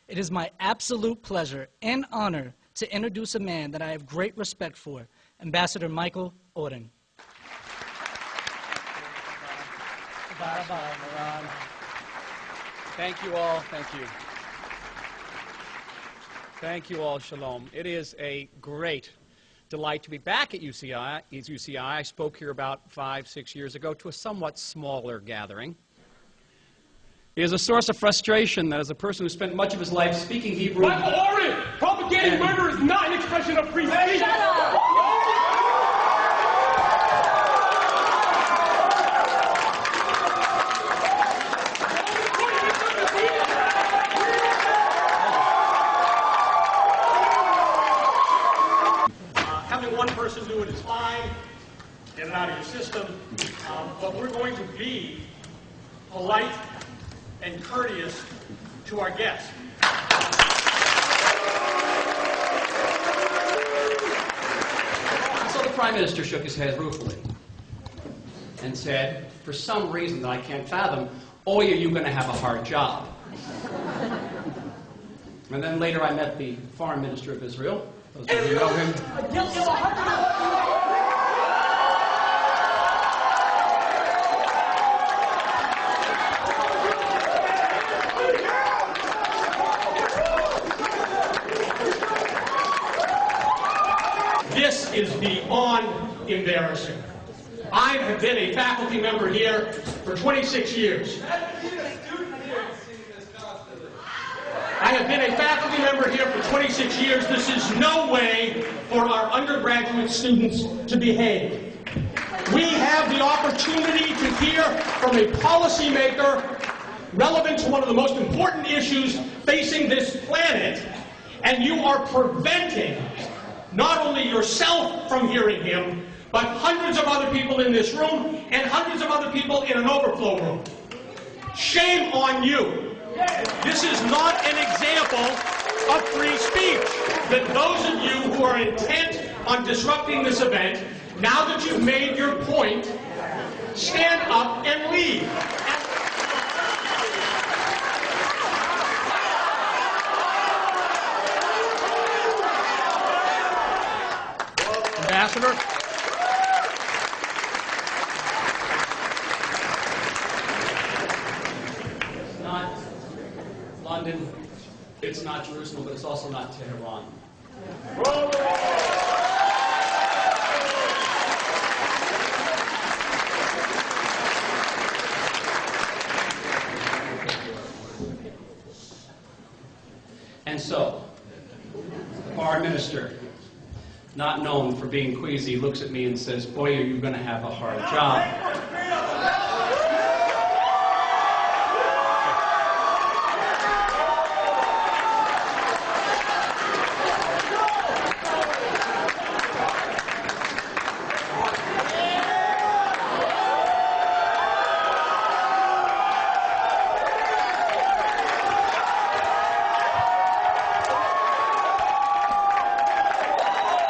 It is my absolute pleasure and honor to introduce a man that I have great respect for, Ambassador Michael Auden. Thank you all. Thank you. Thank you all. Shalom. It is a great delight to be back at UCI. I spoke here about 5-6 years ago to a somewhat smaller gathering. It is a source of frustration that as a person who spent much of his life speaking Hebrew... Michael Auden! Propagating murder is not an expression of free speech! Shut up! Having one person do it is fine. Get it out of your system. But we're going to be polite and courteous to our guests. So the Prime Minister shook his head ruefully and said, for some reason that I can't fathom, are you going to have a hard job? And then later I met the Foreign Minister of Israel. Those of you who know him. This is beyond embarrassing. I have been a faculty member here for 26 years. I have been a faculty member here for 26 years. This is no way for our undergraduate students to behave. We have the opportunity to hear from a policymaker relevant to one of the most important issues facing this planet, and you are preventing not only yourself from hearing him, but hundreds of other people in this room and hundreds of other people in an overflow room. Shame on you. This is not an example of free speech. That those of you who are intent on disrupting this event, now that you've made your point, stand up and leave. Ambassador? It's not London, it's not Jerusalem, but it's also not Tehran. And so, the Foreign Minister, not known for being queasy, looks at me and says, boy, are you going to have a hard job.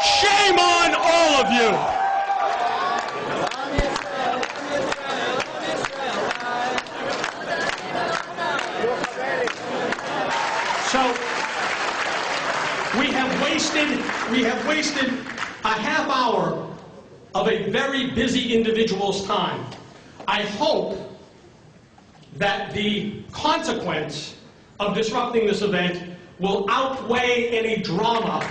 Shame on all of you! So, we have wasted a half hour of a very busy individual's time. I hope that the consequence of disrupting this event will outweigh any drama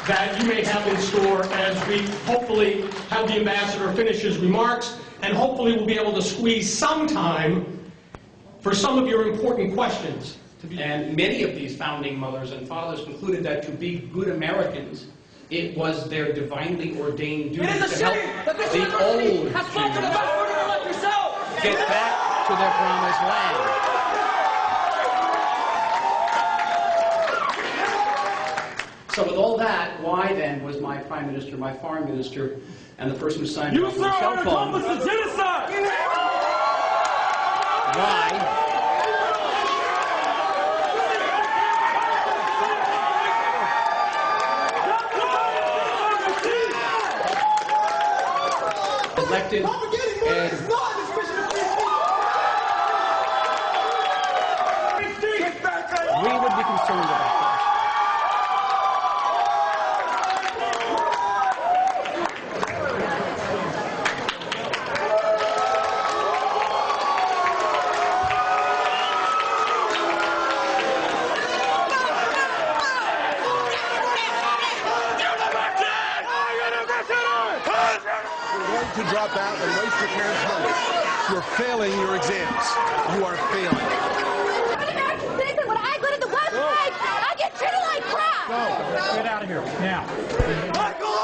that you may have in store as we hopefully have the ambassador finish his remarks, and hopefully we'll be able to squeeze some time for some of your important questions. And many of these founding mothers and fathers concluded that to be good Americans, it was their divinely ordained duty to help the old to get back to their promised land. So with all that, why then was my Prime Minister, my Foreign Minister, and the person who signed it off on the cell phone, why elected and we would be concerned about that. To drop out and waste your parents' money. You're failing your exams. You are failing. When I go to the website, I get treated like crap. Go. Get out of here now.